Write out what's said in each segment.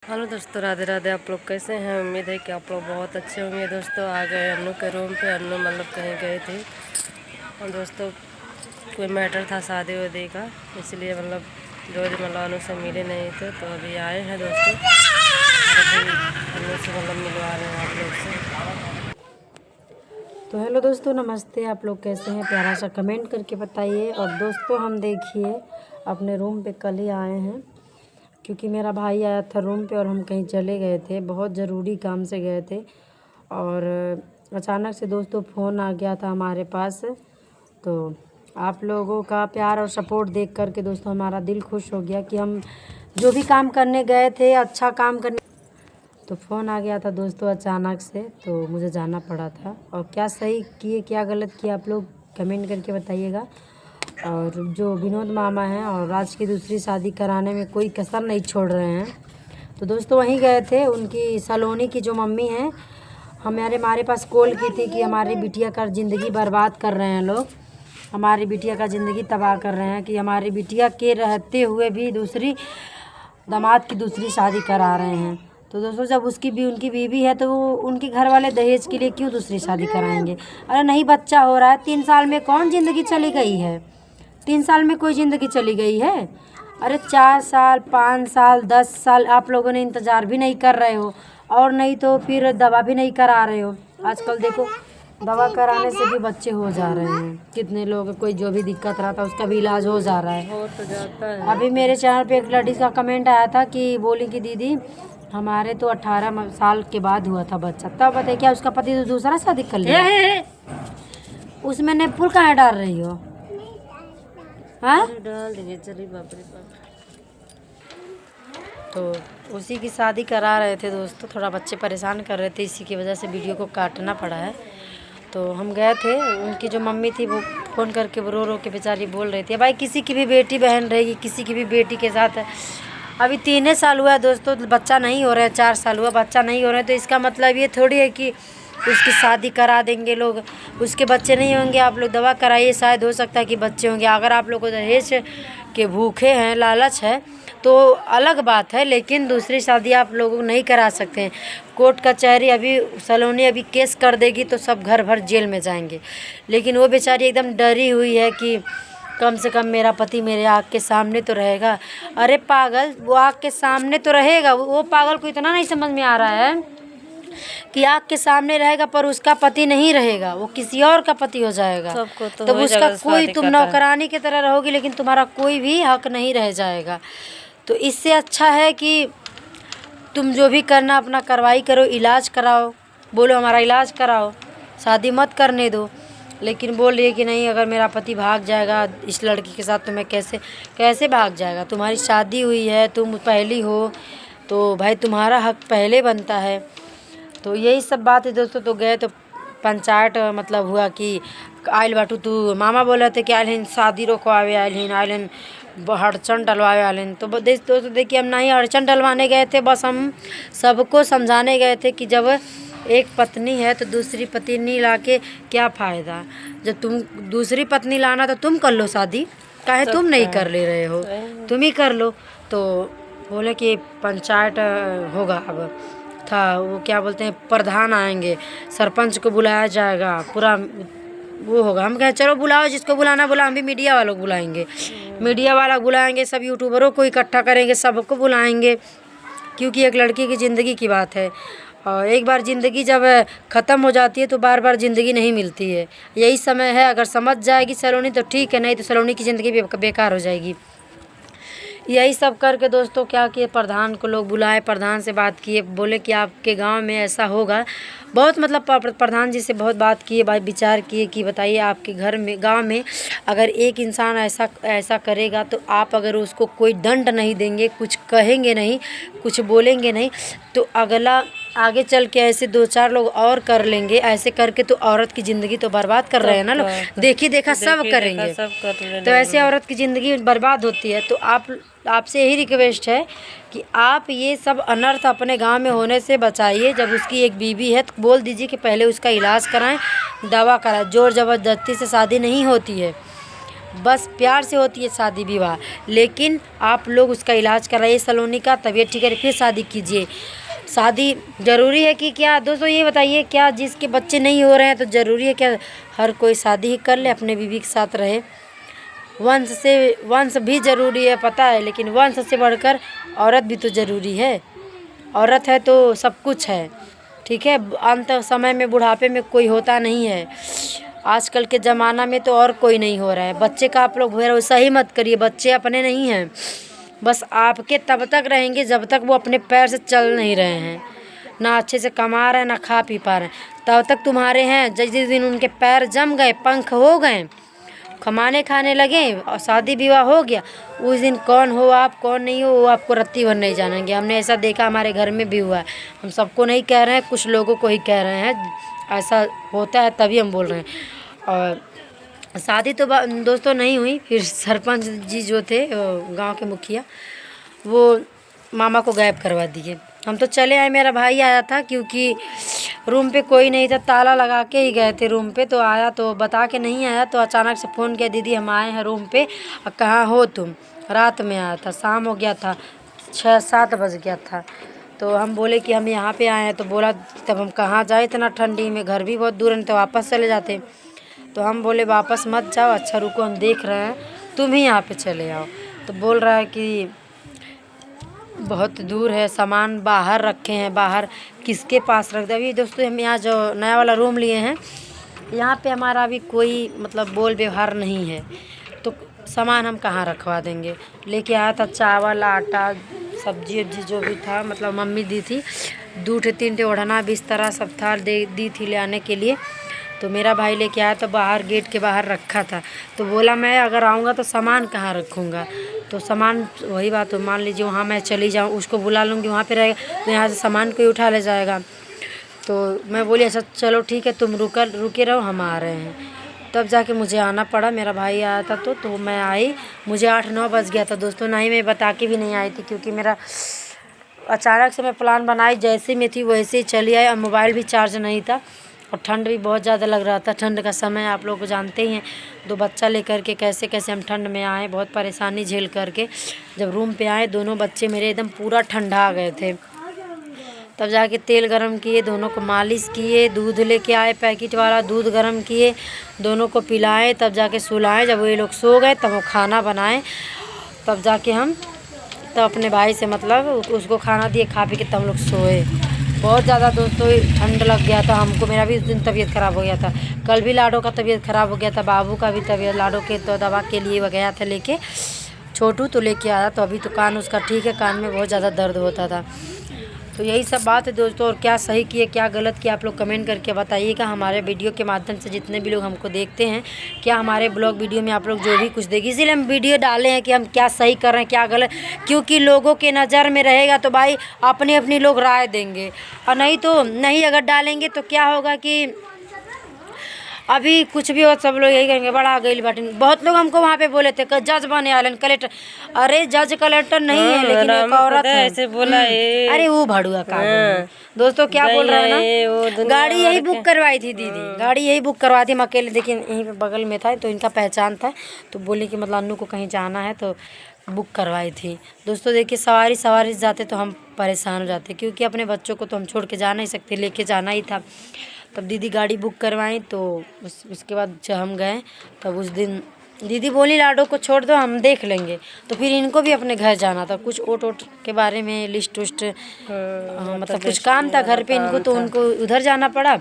Hello दोस्तों, राधे राधे। आप लोग कैसे हैं? उम्मीद है कि आप लोग बहुत अच्छे होंगे। दोस्तों आ गए अन्नू के रूम पे। अन्नू मतलब कहीं गए थे और दोस्तों कोई मैटर था शादी वादी का, इसलिए मतलब अन्नू से मिले नहीं थे, तो अभी आए हैं दोस्तों। अभी अन्नू से मतलब मिलवा रहे हैं आप लोग से। तो हेलो दोस्तों, नमस्ते। आप लोग कैसे हैं? प्यारा सा कमेंट करके बताइए। और दोस्तों हम देखिए अपने रूम पे कल ही आए हैं, क्योंकि मेरा भाई आया था रूम पे और हम कहीं चले गए थे, बहुत ज़रूरी काम से गए थे। और अचानक से दोस्तों फ़ोन आ गया था हमारे पास। तो आप लोगों का प्यार और सपोर्ट देख कर के दोस्तों हमारा दिल खुश हो गया कि हम जो भी काम करने गए थे, अच्छा काम करने, तो फ़ोन आ गया था दोस्तों अचानक से, तो मुझे जाना पड़ा था। और क्या सही किए क्या गलत किए आप लोग कमेंट करके बताइएगा। और जो विनोद मामा हैं और राज की दूसरी शादी कराने में कोई कसर नहीं छोड़ रहे हैं। तो दोस्तों वहीं गए थे, उनकी सलोनी की जो मम्मी हैं हमारे पास कॉल की थी कि हमारी बिटिया का ज़िंदगी बर्बाद कर रहे हैं लोग, हमारी बिटिया का ज़िंदगी तबाह कर रहे हैं, कि हमारी बिटिया के रहते हुए भी दूसरी दामाद की दूसरी शादी करा रहे हैं। तो दोस्तों जब उनकी बीवी है तो वो उनके घर वाले दहेज के लिए क्यों दूसरी शादी कराएंगे? अरे नहीं, बच्चा हो रहा है, 3 साल में कौन ज़िंदगी चली गई है? 3 साल में कोई ज़िंदगी चली गई है? अरे 4 साल, 5 साल, 10 साल आप लोगों ने इंतज़ार भी नहीं कर रहे हो, और नहीं तो फिर दवा भी नहीं करा रहे हो। आजकल देखो दवा कराने से भी बच्चे हो जा रहे हैं। कितने लोग, कोई जो भी दिक्कत रहा था उसका भी इलाज हो जा रहा है। हो तो जाता है। अभी मेरे चैनल पे एक लड़की का कमेंट आया था कि बोली कि दीदी हमारे तो 18 साल के बाद हुआ था बच्चा, तब बताइए क्या उसका पति तो दूसरा शादी कर लिया? उसमें नेपुल कहाँ डाल रही हो? हाँ डाल देंगे, चलिए। बाप रे बाप। तो उसी की शादी करा रहे थे दोस्तों, थोड़ा बच्चे परेशान कर रहे थे, इसी की वजह से वीडियो को काटना पड़ा है। तो हम गए थे, उनकी जो मम्मी थी वो फ़ोन करके रो रो के बेचारी बोल रही थी, भाई किसी की भी बेटी बहन रहेगी, किसी की भी बेटी के साथ है। अभी 3 साल हुआ है दोस्तों, बच्चा नहीं हो रहा है, 4 साल हुआ बच्चा नहीं हो रहा है, तो इसका मतलब ये थोड़ी है कि उसकी शादी करा देंगे लोग, उसके बच्चे नहीं होंगे। आप लोग दवा कराइए, शायद हो सकता है कि बच्चे होंगे। अगर आप लोग को दहेज के भूखे हैं, लालच है, तो अलग बात है, लेकिन दूसरी शादी आप लोगों को नहीं करा सकते हैं। कोर्ट कचहरी अभी सलोनी अभी केस कर देगी तो सब घर भर जेल में जाएंगे, लेकिन वो बेचारी एकदम डरी हुई है कि कम से कम मेरा पति मेरे आँख के सामने तो रहेगा। अरे पागल, वो आँख के सामने तो रहेगा, वो पागल को इतना नहीं समझ में आ रहा है कि आँख के सामने रहेगा पर उसका पति नहीं रहेगा, वो किसी और का पति हो जाएगा। सबको तो तब वही उसका जगह कोई, शादी तुम करता है। नौकरानी की तरह रहोगी, लेकिन तुम्हारा कोई भी हक नहीं रह जाएगा। तो इससे अच्छा है कि तुम जो भी करना अपना करवाई करो, इलाज कराओ, बोलो हमारा इलाज कराओ, शादी मत करने दो। लेकिन बोल रही है कि नहीं, अगर मेरा पति भाग जाएगा इस लड़की के साथ तो मैं कैसे भाग जाएगा? तुम्हारी शादी हुई है, तुम पहली हो, तो भाई तुम्हारा हक पहले बनता है। तो यही सब बात है दोस्तों। तो गए तो पंचायत मतलब हुआ कि आयल बाटू, तू मामा बोले थे कि आयल हिन शादी रोकवावे, आयल हिन अड़चन डलवावे आयल हिन। तो दोस्तों देखिए, हम नहीं अड़चन डलवाने गए थे, बस हम सबको समझाने गए थे कि जब एक पत्नी है तो दूसरी पत्नी ला के क्या फ़ायदा? जब तुम दूसरी पत्नी लाना तो तुम कर लो शादी, काहे तुम नहीं कर ले रहे हो? तुम ही कर लो। तो बोले कि पंचायत होगा, अब था वो क्या बोलते हैं, प्रधान आएंगे, सरपंच को बुलाया जाएगा, पूरा वो होगा। हम कहे चलो बुलाओ, जिसको बुलाना बुला, हम भी मीडिया वालों को बुलाएंगे, मीडिया वाला बुलाएंगे, सब यूट्यूबरों को इकट्ठा करेंगे, सबको बुलाएंगे, क्योंकि एक लड़की की ज़िंदगी की बात है। और एक बार ज़िंदगी जब ख़त्म हो जाती है तो बार बार ज़िंदगी नहीं मिलती है। यही समय है, अगर समझ जाएगी सलोनी तो ठीक है, नहीं तो सलोनी की ज़िंदगी भी बेकार हो जाएगी। यही सब करके दोस्तों क्या किए, प्रधान को लोग बुलाए, प्रधान से बात किए, बोले कि आपके गांव में ऐसा होगा। बहुत मतलब प्रधान जी से बहुत बात किए, विचार किए कि बताइए आपके घर में, गांव में अगर एक इंसान ऐसा करेगा तो आप अगर उसको कोई दंड नहीं देंगे, कुछ कहेंगे नहीं, कुछ बोलेंगे नहीं, तो अगला आगे चल के ऐसे 2-4 लोग और कर लेंगे। ऐसे करके तो औरत की ज़िंदगी तो बर्बाद कर रहे हैं ना लोग, देखी देखा सब करेंगे, तो ऐसे औरत की ज़िंदगी बर्बाद होती है। तो आपसे यही रिक्वेस्ट है कि आप ये सब अनर्थ अपने गांव में होने से बचाइए। जब उसकी एक बीवी है तो बोल दीजिए कि पहले उसका इलाज कराएं, दवा कराएं। जोर ज़बरदस्ती से शादी नहीं होती है। बस प्यार से होती है शादी विवाह, लेकिन आप लोग उसका इलाज कराइए सलोनी का, तबीयत ठीक है फिर शादी कीजिए। शादी ज़रूरी है कि क्या दोस्तों, ये बताइए, क्या जिसके बच्चे नहीं हो रहे हैं तो ज़रूरी है क्या हर कोई शादी ही कर ले, अपने बीवी के साथ रहे? वंश भी ज़रूरी है पता है, लेकिन वंश से बढ़कर औरत भी तो ज़रूरी है। औरत है तो सब कुछ है, ठीक है। अंत समय में बुढ़ापे में कोई होता नहीं है। आजकल के ज़माना में तो और कोई नहीं हो रहा है। बच्चे का आप लोग भरोसा ही मत करिए, बच्चे अपने नहीं हैं। बस आपके तब तक रहेंगे जब तक वो अपने पैर से चल नहीं रहे हैं, ना अच्छे से कमा रहे हैं ना खा पी पा रहे हैं, तब तक तुम्हारे हैं। जिस दिन उनके पैर जम गए, पंख हो गए, कमाने खाने लगे और शादी विवाह हो गया, उस दिन कौन हो आप कौन नहीं हो वो आपको रत्ती भर नहीं जानेंगे। हमने ऐसा देखा, हमारे घर में भी हुआ है। हम सबको नहीं कह रहे हैं, कुछ लोगों को ही कह रहे हैं, ऐसा होता है तभी हम बोल रहे हैं। और शादी तो दोस्तों नहीं हुई। फिर सरपंच जी जो थे गांव के मुखिया, वो मामा को गायब करवा दिए। हम तो चले आए, मेरा भाई आया था क्योंकि रूम पे कोई नहीं था, ताला लगा के ही गए थे रूम पे। तो आया तो बता के नहीं आया, तो अचानक से फ़ोन किया, दीदी हम आए हैं रूम पे, कहाँ हो तुम? रात में आया था, शाम हो गया था, 6-7 बज गया था। तो हम बोले कि हम यहाँ पे आए हैं। तो बोला तब हम कहाँ जाए इतना ठंडी में, घर भी बहुत दूर है, तो वापस चले जाते। तो हम बोले वापस मत जाओ, अच्छा रुको हम देख रहे हैं, तुम ही यहाँ पे चले आओ। तो बोल रहा है कि बहुत दूर है, सामान बाहर रखे हैं, बाहर किसके पास रख दे। अभी दोस्तों हम यहाँ जो नया वाला रूम लिए हैं, यहाँ पे हमारा अभी कोई मतलब बोल व्यवहार नहीं है, तो सामान हम कहाँ रखवा देंगे। लेके आया था चावल, आटा, सब्जी वब्जी जो भी था, मतलब मम्मी दी थी, 2-3 ओढ़ना बिस्तर सब था, दी थी ले आने के लिए। तो मेरा भाई लेके आया तो बाहर गेट के बाहर रखा था। तो बोला मैं अगर आऊँगा तो सामान कहाँ रखूँगा? तो सामान वही बात, तो मान लीजिए वहाँ मैं चली जाऊँ, उसको बुला लूँगी, वहाँ पे रहेगा तो यहाँ से सामान कोई उठा ले जाएगा। तो मैं बोली अच्छा चलो ठीक है, तुम रुके रहो, हम आ रहे हैं। तब जाके मुझे आना पड़ा, मेरा भाई आया था तो मैं आई। मुझे 8-9 बज गया था दोस्तों, ना ही मैं बता के भी नहीं आई थी, क्योंकि मेरा अचानक से मैं प्लान बनाई, जैसे मैं थी वैसे ही चली आई। और मोबाइल भी चार्ज नहीं था और ठंड भी बहुत ज़्यादा लग रहा था। ठंड का समय आप लोग को जानते ही हैं, 2 बच्चा लेकर के कैसे कैसे हम ठंड में आए, बहुत परेशानी झेल करके जब रूम पे आए, दोनों बच्चे मेरे एकदम पूरा ठंडा गए थे। तब जाके तेल गरम किए, दोनों को मालिश किए, दूध लेके आए पैकेट वाला, दूध गरम किए, दोनों को पिलाए, तब जाके सुलाएं। जब ये लोग सो गए तब वो खाना बनाए, तब जाके हम तब अपने भाई से मतलब उसको खाना दिए, खा पी के तब हम लोग सोए। बहुत ज़्यादा दोस्तों ठंड लग गया था हमको, मेरा भी उस दिन तबीयत ख़राब हो गया था। कल भी लाडो का तबीयत ख़राब हो गया था, बाबू का भी तबीयत, लाडो के तो दवा के लिए गया था लेके, छोटू तो लेके आया। तो अभी तो कान उसका ठीक है, कान में बहुत ज़्यादा दर्द होता था। तो यही सब बात है दोस्तों, और क्या सही किए क्या गलत किया आप लोग कमेंट करके बताइएगा। हमारे वीडियो के माध्यम से जितने भी लोग हमको देखते हैं, क्या हमारे ब्लॉग वीडियो में आप लोग जो भी कुछ देखें, इसीलिए हम वीडियो डाले हैं कि हम क्या सही कर रहे हैं क्या गलत, क्योंकि लोगों के नज़र में रहेगा तो भाई अपनी अपनी लोग राय देंगे, और नहीं तो नहीं अगर डालेंगे तो क्या होगा कि अभी कुछ भी हो सब लोग यही कहेंगे बड़ा गई बाटी। बहुत लोग हमको वहाँ पे बोले थे जज बने वाले कलेक्टर, अरे जज कलेक्टर नहीं है, लेकिन एक औरत है ऐसे बोला है। अरे वो भड़ुआ का दोस्तों क्या बोल रहा है ना, गाड़ी यही बुक करवाई थी दीदी, गाड़ी यही बुक करवाई थी। हम अकेले देखिए यहीं पे बगल में था, तो इनका पहचान था, तो बोली कि मतलब अन्नू को कहीं जाना है तो बुक करवाई थी। दोस्तों देखिए सवारी जाते तो हम परेशान हो जाते, क्योंकि अपने बच्चों को तो हम छोड़ के जा नहीं सकते, लेके जाना ही था। तब दीदी गाड़ी बुक करवाई, तो उसके बाद जब हम गए तब उस दिन दीदी बोली लाडो को छोड़ दो हम देख लेंगे। तो फिर इनको भी अपने घर जाना था, कुछ ओट के बारे में लिस्ट उस्ट मतलब कुछ काम था घर पे इनको, तो उनको उधर जाना पड़ा।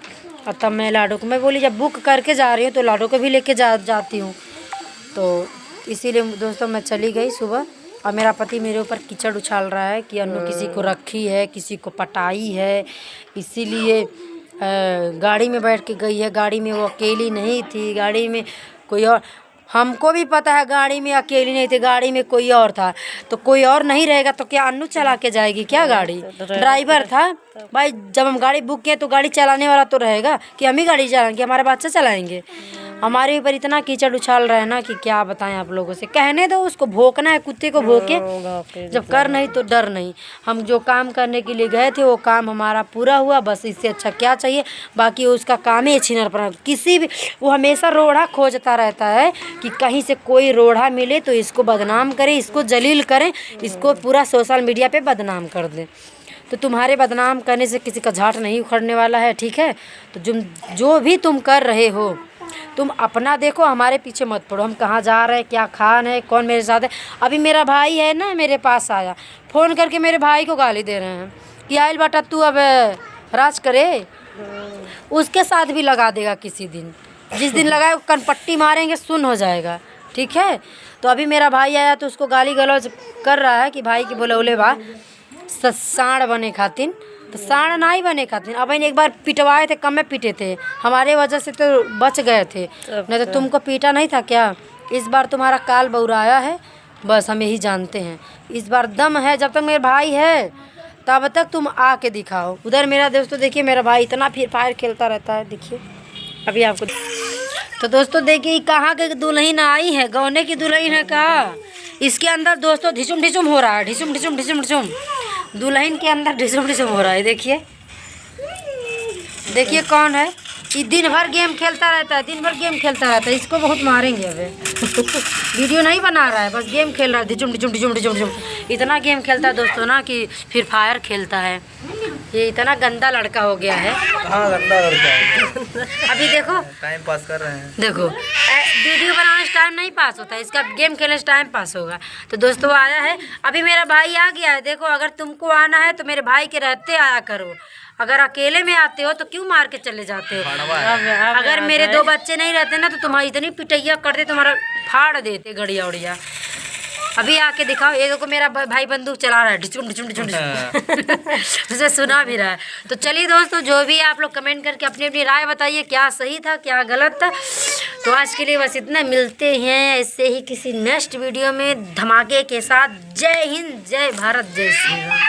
और तब मैं लाडो को मैं बोली जब बुक करके जा रही हूँ तो लाडो को भी लेके जाती हूँ। तो इसीलिए दोस्तों मैं चली गई सुबह, और मेरा पति मेरे ऊपर कीचड़ उछाल रहा है कि अन्नू किसी को रखी है, किसी को पटाई है, इसीलिए गाड़ी में बैठ के गई है। गाड़ी में वो अकेली नहीं थी, गाड़ी में कोई और, हमको भी पता है गाड़ी में अकेली नहीं थी, गाड़ी में कोई और था। तो कोई और नहीं रहेगा तो क्या अन्नू चला के जाएगी क्या गाड़ी? ड्राइवर था भाई, जब हम गाड़ी बुक किए तो गाड़ी चलाने वाला तो रहेगा कि हम ही गाड़ी चलाएंगे, हमारे बच्चे चलाएंगे? हमारे ऊपर इतना कीचड़ उछाल रहा है ना कि क्या बताएं आप लोगों से। कहने दो, उसको भोंकना है, कुत्ते को भोंके, जब कर नहीं तो डर नहीं। हम जो काम करने के लिए गए थे वो काम हमारा पूरा हुआ, बस इससे अच्छा क्या चाहिए। बाकी उसका काम ही छीनर पर किसी भी, वो हमेशा रोड़ा खोजता रहता है कि कहीं से कोई रोड़ा मिले तो इसको बदनाम करें, इसको जलील करें, इसको पूरा सोशल मीडिया पे बदनाम कर दें। तो तुम्हारे बदनाम करने से किसी का झाट नहीं उखड़ने वाला है, ठीक है। तो जो भी तुम कर रहे हो तुम अपना देखो, हमारे पीछे मत पड़ो। हम कहाँ जा रहे हैं, क्या खान है, कौन मेरे साथ है। अभी मेरा भाई है ना, मेरे पास आया, फ़ोन करके मेरे भाई को गाली दे रहे हैं कि आइल बेटा तू अब राज करे। उसके साथ भी लगा देगा किसी दिन, जिस दिन लगाए कनपट्टी मारेंगे, सुन हो जाएगा, ठीक है। तो अभी मेरा भाई आया तो उसको गाली गलौज कर रहा है कि भाई की बोले बा साँड़ बने खातिन, तो साँड़ ना ही बने खातिन। अब एक बार पिटवाए थे, कम में पीटे थे, हमारे वजह से तो बच गए थे, नहीं तो तुमको पीटा नहीं था क्या। इस बार तुम्हारा काल बौराया है, बस हम यही जानते हैं। इस बार दम है, जब तक मेरे भाई है तब तक तुम आके दिखाओ। उधर मेरा दोस्तों देखिए, मेरा भाई इतना फ्री फायर खेलता रहता है, देखिए अभी आपको। तो दोस्तों देखिए कहाँ के दुल्हन आई है, गौने की दुल्हन है का। इसके अंदर दोस्तों ढिचुम ढिचुम हो रहा है, ढिचुम ढिचुम ढिचुम ढिचुम, दुल्हन के अंदर ढिचुम ढिचुम हो रहा है। देखिए देखिए कौन है, ये दिन भर गेम खेलता रहता है, दिन भर गेम खेलता रहता है। इसको बहुत मारेंगे अबे। वीडियो नहीं बना रहा है, बस गेम खेल रहा है, ढिचुम ढिचुम ढिचुम ढिचुम ढिचुम। इतना गेम खेलता है दोस्तों ना कि फ्री फायर खेलता है। ये इतना गंदा लड़का हो गया है। हाँ गंदा लड़का है। अभी देखो टाइम पास कर रहे हैं। देखो वीडियो बनाने से टाइम नहीं पास होता है, इसका गेम खेलने से टाइम पास होगा। तो दोस्तों आया है, अभी मेरा भाई आ गया है। देखो अगर तुमको आना है तो मेरे भाई के रहते आया करो, अगर अकेले में आते हो तो क्यों मार के चले जाते हो। अगर मेरे 2 बच्चे नहीं रहते ना तो तुम्हारी इतनी पिटैया करते, तुम्हारा फाड़ देते गड़िया उड़िया। अभी आके दिखाओ, ये देखो मेरा भाई बंदूक चला रहा है, ढिचुम ढिचुम ढिचुम ढिचुम। उसे सुना भी रहा है। तो चलिए दोस्तों, जो भी आप लोग कमेंट करके अपनी अपनी राय बताइए, क्या सही था क्या गलत था। तो आज के लिए बस इतना, मिलते हैं ऐसे ही किसी नेक्स्ट वीडियो में धमाके के साथ। जय हिंद, जय भारत, जय श्री राम।